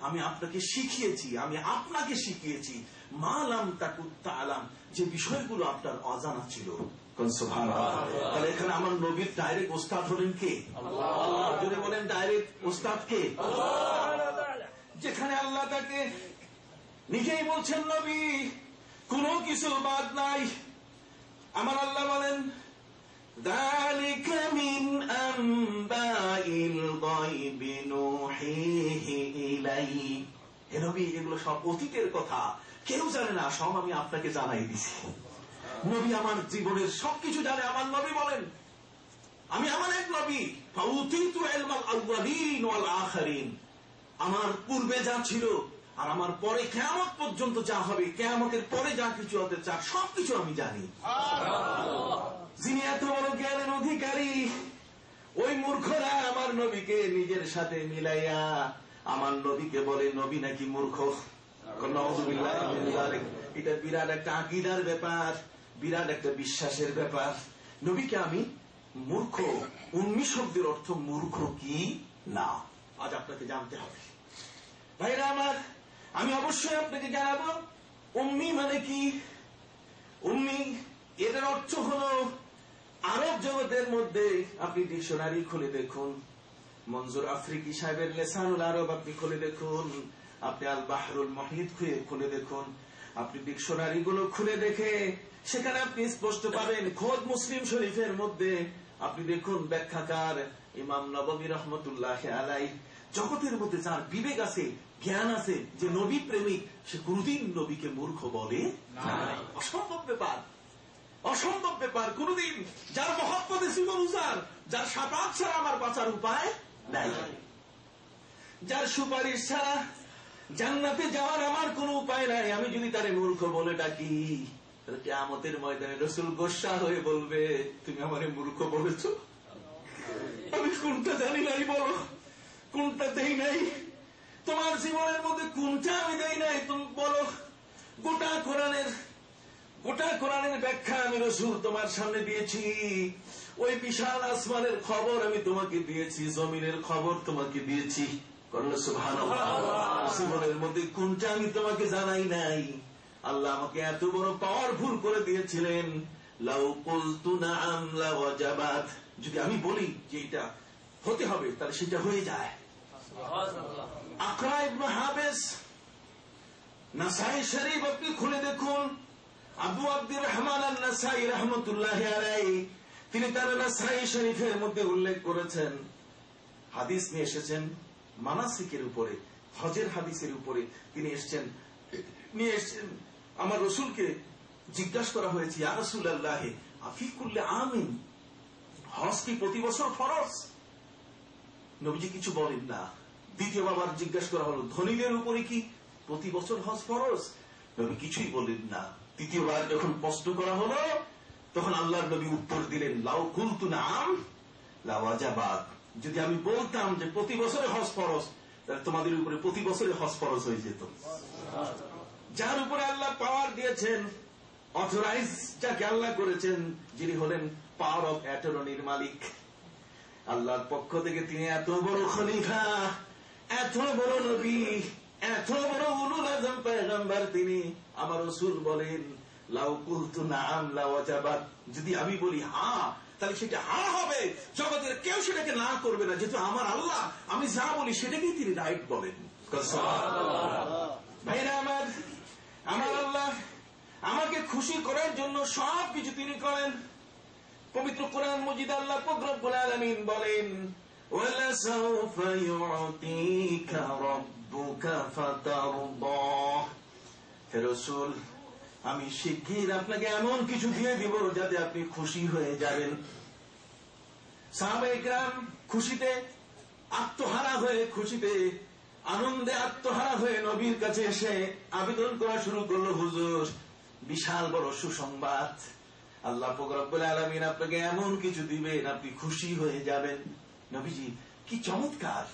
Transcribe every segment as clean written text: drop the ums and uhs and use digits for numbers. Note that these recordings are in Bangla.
আমি আপনাকে শিখিয়েছি, আমি আপনাকে শিখিয়েছি মা লাম তাকুন তা'লাম, যে বিষয়গুলো আপনার অজানা ছিল। তাহলে এখানে আমার নবীর ডাইরেক্ট ওস্তাদ হলেন কে? আল্লাহ। যদি বলেন ডাইরেক্ট ওস্তাদ কে? যেখানে আল্লাহ তাকে নিজেই বলছেন নবী কোনো কিছু বাদ নাই। আমার আল্লাহ বলেন যালিকা মিন আনবাইল গায়বি নূহিহি ইলাইক, হে নবী এগুলো সব অতীতের কথা, কেউ জানে না, সব আমি আপনাকে জানাই দিছি। নবী আমার জীবনের সবকিছু জানে। আমার নবী বলেন আমি আমার এক নবী, ফাউতিতু ইলমাল আউয়ালিন ওয়াল আখিরিন, আমার পূর্বে যা ছিল আর আমার পরে কিয়ামত পর্যন্ত যা হবে, কিয়ামতের পরে যা কিছু হতে চায় সবকিছু আমি জানি। যিনি এত বড় জ্ঞানের অধিকারী, ওই মূর্খরা আমার নবীকে নিজের সাথে মিলাইয়া আমার নবীকে বলে নবী নাকি মূর্খ। নাউযুবিল্লাহ মিন যালিক। এটা বিরাট একটা আকীদার ব্যাপার, বিরাট একটা বিশ্বাসের ব্যাপার। নবীকে আমি মূর্খ, উম্মি শব্দের অর্থ মূর্খ কি না, আজ আপনাকে জানতে হবে। ভাইরা আমার, আমি অবশ্যই আপনাকে জানাবো উম্মি মানে কি। উম্মি এটার অর্থ হলো আরব জগতের মধ্যে আপনি ডিকশনারি খুলে দেখুন, মনজুর আফ্রিকি সাহেবের লেসানুল আরব আপনি খুলে দেখুন, আপনি আল বাহরুল মুহিত খুলে দেখুন, আপনি ডিকশনারি গুলো খুলে দেখে সেখানে আপনি স্পষ্ট পাবেন। খোদ মুসলিম শরীফের মধ্যে আপনি দেখুন ব্যাখ্যাকার ইমাম নববী রহমতুল্লাহ আলাইহি, জগতের মধ্যে যার বিবেক আছে, জ্ঞান আছে, যে নবী প্রেমিক, সে কোনদিন নবীকে মূর্খ বলে না। অসম্ভব ব্যাপার, অসম্ভব ব্যাপার। কোনদিন যার মহব্বতে জীবন উজার, যার শাফাআত ছাড়া আমার বাঁচার উপায় নাই, যার সুপারিশ ছাড়া জান্নাতে যাওয়ার আমার কোন উপায় নাই, আমি যদি তারে মূর্খ বলে ডাকি, তাহলে কিয়ামতের ময়দানে রাসূল গোসা হয়ে বলবে তুমি আমারে মূর্খ বলেছ, আমি কোনটা জানি নাই, বলো কোনটা দেই নাই, তোমার জীবনের মধ্যে কোনটা আমি দেই নাই, তুমি বলো। গোটা কোরআনের ব্যাখ্যা আমি রাসূল তোমার সামনে দিয়েছি, ওই বিশাল আসমানের খবর আমি তোমাকে দিয়েছি, জমিনের খবর তোমাকে দিয়েছি। সুবহানাল্লাহ। জীবনের মধ্যে কোনটা আমি তোমাকে জানাই নাই। আল্লাহ আমাকে এত বড় পাওয়ারফুল করে দিয়েছিলেন, লাউ কুলতু নাআম লাওয়াজাবাত, যদি আমি বলি যে এটা হতে হবে তাহলে সেটা হয়ে যায়। আকরা ইবনে হাবিস, নাসাই শরীফ আপনি খুলে দেখুন, আবু আব্দুর রহমান আন-নাসাই রাহমাতুল্লাহি আলাইহি, তিনি তার নাসাই শরীফের মধ্যে উল্লেখ করেছেন, হাদিস নিয়ে এসেছেন মানাসিকের উপরে, হজের হাদিসের উপরে তিনি নিয়ে এসেছেন। আমার রাসূলকে জিজ্ঞাসা করা হয়েছে, ইয়া রাসূলুল্লাহ আফি কুল্লি আমিন, হজ কি প্রতি বছর ফরজ? নবীজি কিছু বলেন না। দ্বিতীয়বার আবার জিজ্ঞাসা করা হলো, ধনীদের উপরে কি প্রতি বছর হজ ফরজ? নবী কিছুই বলেন না। তৃতীয়বার যখন প্রশ্ন করা হলো, তখন আল্লাহর নবী উত্তর দিলেন, লাউ কুলতু নাআম লাওয়াজাবাত, যদি আমি বলতাম যে প্রতি বছরে হজ ফরজ, তাহলে তোমাদের উপরে প্রতি বছরে হজ ফরজ হয়ে যেত। যার উপরে আল্লাহ পাওয়ার দিয়েছেন, অথরাইজ যাকে আল্লাহ করেছেন, যিনি হলেন পাওয়ার অফ অ্যাটর্নির মালিক, আল্লাহর পক্ষ থেকে তিনি এত বড় খলিফা, এত বড় নবী, এত বড় উলুল আযম পয়গম্বর, তিনি আমার রাসূল বলেন লাউ কুলতু নাআম লাওয়াজাবাত, যদি আমি বলি হ্যাঁ তাহলে সেটা হ্যাঁ হবে, জগতের কেউ সেটাকে না করবে না, যেহেতু আমার আল্লাহ আমি যা বলি সেটাকেই তিনি রাইট বলেন। ভাইরা আমার আল্লাহ আমাকে খুশি করার জন্য সব কিছু তিনি করেন। পবিত্র কোরআন মজিদ আল্লাহ পাক রব্বুল আলামিন বলেন, ওয়ালা সাউফা ইউতিকা রাব্বুকা ফাতারদা, হে রাসূল আমি শিগগির আপনাকে এমন কিছু দিয়ে দিব যাতে আপনি খুশি হয়ে যাবেন। সাহাবায়ে কেরাম খুশিতে আত্মহারা হয়ে, খুশিতে আনন্দে আত্মহারা হয়ে নবীর কাছে এসে আবেদন করা শুরু করলো, হুজুর বিশাল বড় সুসংবাদ, আল্লাহ পাক রব্বুল আলামিন আপনাকে এমন কিছু দিবেন আপনি খুশি হয়ে যাবেন। নবীজি কি চমৎকার!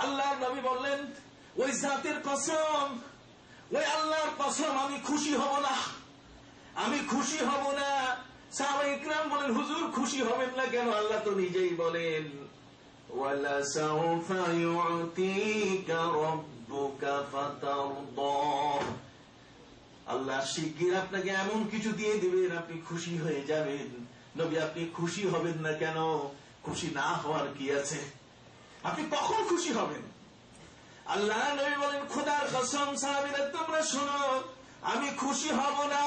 আল্লাহর নবী বললেন, ওই জাতের কসম, ওই আল্লাহর কসম আমি খুশি হব না, আমি খুশি হব না। সাহাবায়ে কেরাম বলেন, হুজুর খুশি হবেন না কেন? আল্লাহ তো নিজেই বলেন, ওয়ালা সাউফা ইউতিকা রাব্বুকা ফাতারদা, আল্লাহ শিগগির আপনাকে এমন কিছু দিয়ে দিবেন আপনি খুশি হয়ে যাবেন। নবী আপনি খুশি হবেন না কেন? খুশি না হওয়ার কি আছে? আপনি কখন খুশি হবেন? আল্লাহ নবী বলেন, খোদার কসম সাহাবীরা তোমরা শোনো, আমি খুশি হব না।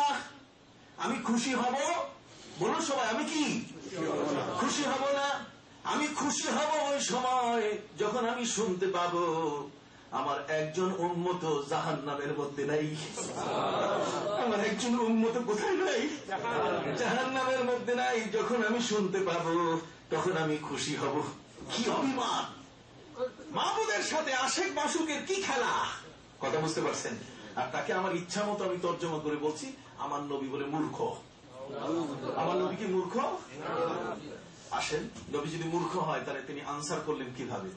আমি খুশি হব, বলো সবাই, আমি কি খুশি হব না? আমি খুশি হব ওই সময় যখন আমি শুনতে পাবো আমার একজন উম্মত জাহান্নামের মধ্যে নাই। আমার একজন উম্মত কোথায় নাই? জাহান্নামের মধ্যে নাই। যখন আমি শুনতে পাবো তখন আমি খুশি হব। কি অভিমান! মাহবুদের সাথে আশেক মাসুকের কি খেলা! কথা বুঝতে পারছেন? আর তাকে আমার ইচ্ছা মতো আমি তর্জমা করে বলছি আমার নবী বলে মূর্খ। আমার নবী কি মূর্খ? আসেন, নবী যদি মূর্খ হয় তাহলে তিনি আনসার করলেন কিভাবে?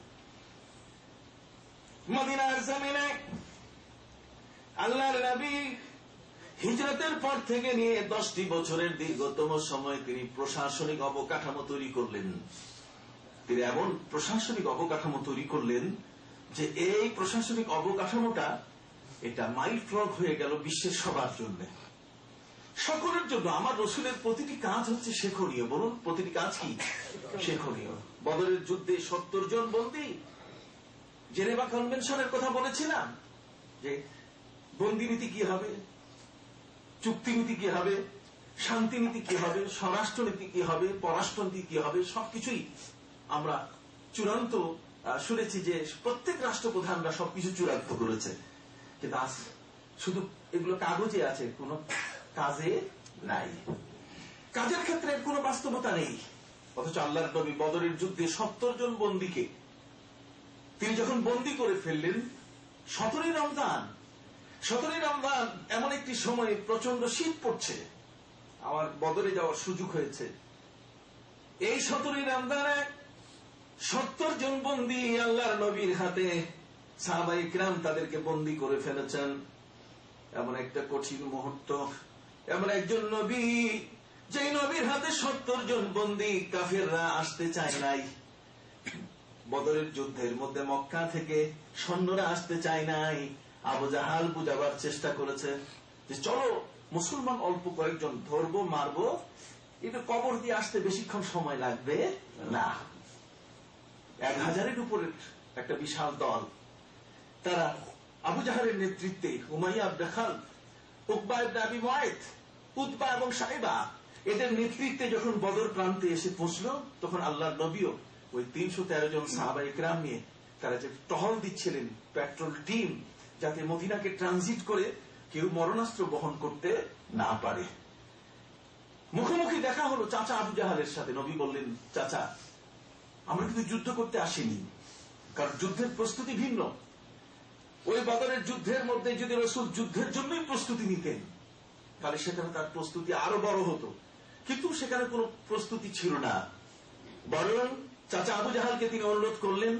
মদিনার জমিনে আল্লাহর নবী হিজরতের পর থেকে নিয়ে 10টি বছরের দীর্ঘতম সময় তিনি প্রশাসনিক অবকাঠামো তৈরি করলেন। তিনি এমন প্রশাসনিক অবকাঠামো তৈরি করলেন যে এই প্রশাসনিক অবকাঠামোটা এটা মাইল ফ্লগ হয়ে গেল বিশ্বের সবার জন্য, সকলের জন্য। আমার রসুলের প্রতিটি কাজ হচ্ছে শেখনীয়। বলুন, প্রতিটি কাজ কি শেখনীয়? বদরের যুদ্ধে 70 জন বন্দী, জেনেভা কনভেনশনের কথা বলেছিলাম যে বন্দী নীতি কি হবে, চুক্তি নীতি কি হবে, শান্তি নীতি কি হবে, স্বরাষ্ট্র নীতি কি হবে, পররাষ্ট্র নীতি কি হবে, সবকিছুই আমরা চূড়ান্ত শুনেছি যে প্রত্যেক রাষ্ট্রপ্রধানরা সবকিছু চূড়ান্ত করেছে। কিন্তু আজ শুধু এগুলো কাগজে আছে, কোনো কাজে নাই। কাজের ক্ষেত্রে কোনো বাস্তবতা নেই। অথচ আল্লাহর নবী বদরের যুদ্ধে 70 জন বন্দীকে তিনি যখন বন্দী করে ফেললেন 17ই রমজান এমন একটি সময় প্রচন্ড শীত পড়ছে, আমার বদরে যাওয়ার সুযোগ হয়েছে। এই 17ই রমজানে 70 জন বন্দী আল্লাহর নবীর হাতে, সাহাবায়ে কিরাম তাদেরকে বন্দী করে ফেলেছেন। এমন একটা কঠিন মুহূর্ত, এমন একজন নবী, যেই নবীর হাতে 70 জন বন্দী, কাফেররা আসতে চায় নাই। বদরের যুদ্ধের মধ্যে মক্কা থেকে সৈন্যরা আসতে চায় নাই। আবু জাহাল বুঝাবার চেষ্টা করেছে যে চলো মুসলমান অল্প কয়েকজন ধরবো, মারবো, এটা কবর দিয়ে আসতে বেশিক্ষণ সময় লাগবে না। 1000-এর উপরের একটা বিশাল দল, তারা আবু জাহালের নেতৃত্বে, উমাইয়া ইবনে খালদ, উকবা ইবনে আবি মুআইত, উতবা এবং সাইবা, এদের নেতৃত্বে যখন বদর প্রান্তে এসে পৌঁছল, তখন আল্লাহর নবীও ওই 313 জন সাহাবায়ে কিরাম নিয়ে তারা যে টহল দিচ্ছিলেন, পেট্রোল টিম, যাতে মদিনাকে ট্রানজিট করে কেউ মরণাস্ত্র বহন করতে না পারে। মুখোমুখি দেখা হলো চাচা আবু জাহালের সাথে। নবী বললেন, চাচা, আমরা কিন্তু যুদ্ধ করতে আসিনি, কারণ যুদ্ধের প্রস্তুতি ভিন্ন। ওই বদরের যুদ্ধের মধ্যে যদি রাসূল যুদ্ধের জন্যই প্রস্তুতি নিতেন তাহলে সেখানে তার প্রস্তুতি আরো বড় হতো, কিন্তু সেখানে কোনো প্রস্তুতি ছিল না। বরং চাচা আবু জাহালকে তিনি অনুরোধ করলেন,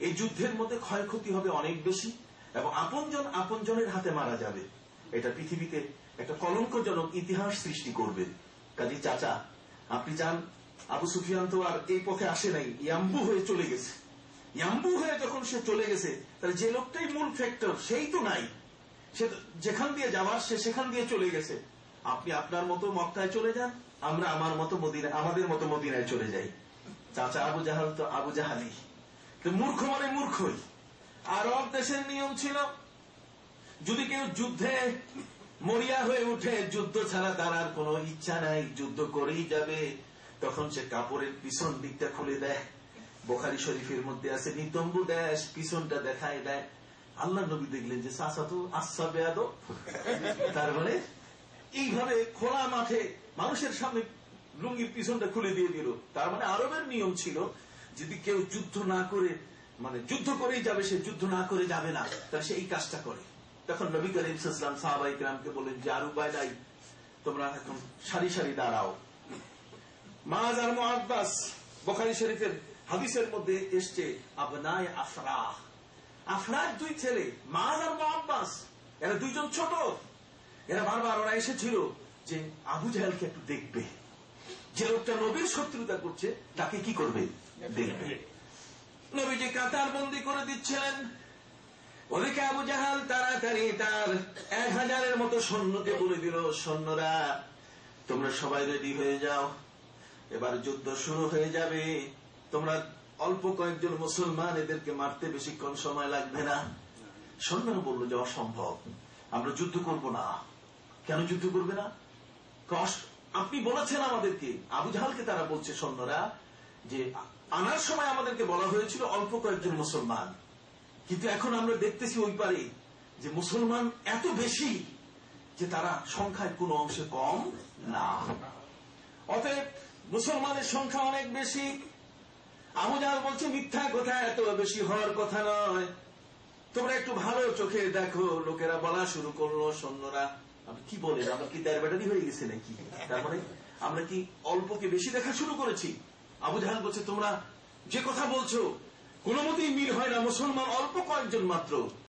এই যুদ্ধের মধ্যে ক্ষয়ক্ষতি হবে অনেক বেশি এবং আপনজন আপনজনের হাতে মারা যাবে, এটা পৃথিবীতে একটা কলঙ্কজনক ইতিহাস সৃষ্টি করবে। কাজী চাচা, আপনি যান। আবু সুফিয়ান তো আর এই পথে আসে নাই, ইয়াম্বু হয়ে চলে গেছে। ইয়াম্বু হয়ে যখন সে চলে গেছে, তাহলে যে লোকটাই মূল ফ্যাক্টর সেই তো নাই, সে যেখান দিয়ে যাওয়ার সে সেখান দিয়ে চলে গেছে। আপনি আপনার মতো মক্কায় চলে যান, আমরা আমাদের মতো মদিনায় চলে যাই। চাচা আবু জাহাল তো আবু জাহালি, তো মূর্খ মানে মূর্খই। আরব দেশের নিয়ম ছিল, যদি কেউ যুদ্ধে মরিয়া হয়ে উঠে, যুদ্ধ ছাড়া তার আর কোনো ইচ্ছা নাই, যুদ্ধ করেই যাবে, তখন সে কাপড়ের পিছন দিকটা খুলে দেয়। বুখারী শরীফের মধ্যে আছে, নিতম্বু দেশ পিছনটা দেখায় দেয়। আল্লাহ নবী দেখলেন যে চাচা তো আচ্ছা বেয়াদব, তার মানে এইভাবে খোলা মাঠে মানুষের সামনে লুঙ্গির পিছনটা খুলে দিয়ে দিল। তার মানে আরবের নিয়ম ছিল, যদি কেউ যুদ্ধ না করে, মানে যুদ্ধ করেই যাবে, সে যুদ্ধ না করে যাবে না, তাহলে সে এই কাজটা করে। তখন নবী করিম সাল্লাল্লাহু আলাইহি ওয়াসাল্লাম সাহাবায়ে কিরামকে বললেন যে আর উপায় নাই, তোমরা এখন সারি সারি দাঁড়াও। মাআজ আর মুআব্বাস, বুখারী শরীফের হাদিসের মধ্যে এসছে, আবনায়ে আফরাহ, আফরাহ দুই ছেলে, মাআজ আর মুআব্বাস, এরা দুইজন ছোট। এরা বারবার ওরা এসেছিল যে আবু জাহেলকে একটু দেখবে, যে লোকটা নবীর শত্রুতা করছে তাকে কি করবে, দেখবে। নবীজি কাতার বন্দী করে দিচ্ছিলেন, ওদিকে আবু জাহাল তাড়াতাড়ি তার 1000-এর মতো সৈন্যকে বলে দিল, সৈন্যরা তোমরা সবাই রেডি হয়ে যাও, এবার যুদ্ধ শুরু হয়ে যাবে। তোমরা অল্প কয়েকজন মুসলমান, এদেরকে মারতে বেশিক্ষণ সময় লাগবে না। সৈন্যরা বলল যে অসম্ভব, আমরা যুদ্ধ করব না। কেন যুদ্ধ করবে না? আপনি বলেছেন আমাদেরকে। আবু জাহালকে তারা বলছে সৈন্যরা যে আনার সময় আমাদেরকে বলা হয়েছিল অল্প কয়েকজন মুসলমান, কিন্তু এখন আমরা দেখতেছি ওই পারে যে মুসলমান এত বেশি যে তারা সংখ্যায় কোনো অংশে কম না। অতএব মুসলমানের সংখ্যা অনেক বেশি। আবু জাহাল বলছে মিথ্যা কথা, এত বেশি হওয়ার কথা নয়, তোমরা একটু ভালো চোখে দেখো। লোকেরা বলা শুরু করলো, সৈন্যরা আপনি কি বলেন, আমরা কি তার ব্যাটারি হয়ে গেছে নাকি? তার মানে আমরা কি অল্পকে বেশি দেখা শুরু করেছি? আবু জাহাল বলছে তোমরা যে কথা বলছো কোনো মতেই মিল হয় না, মুসলমান অল্প কয়েকজন মাত্র,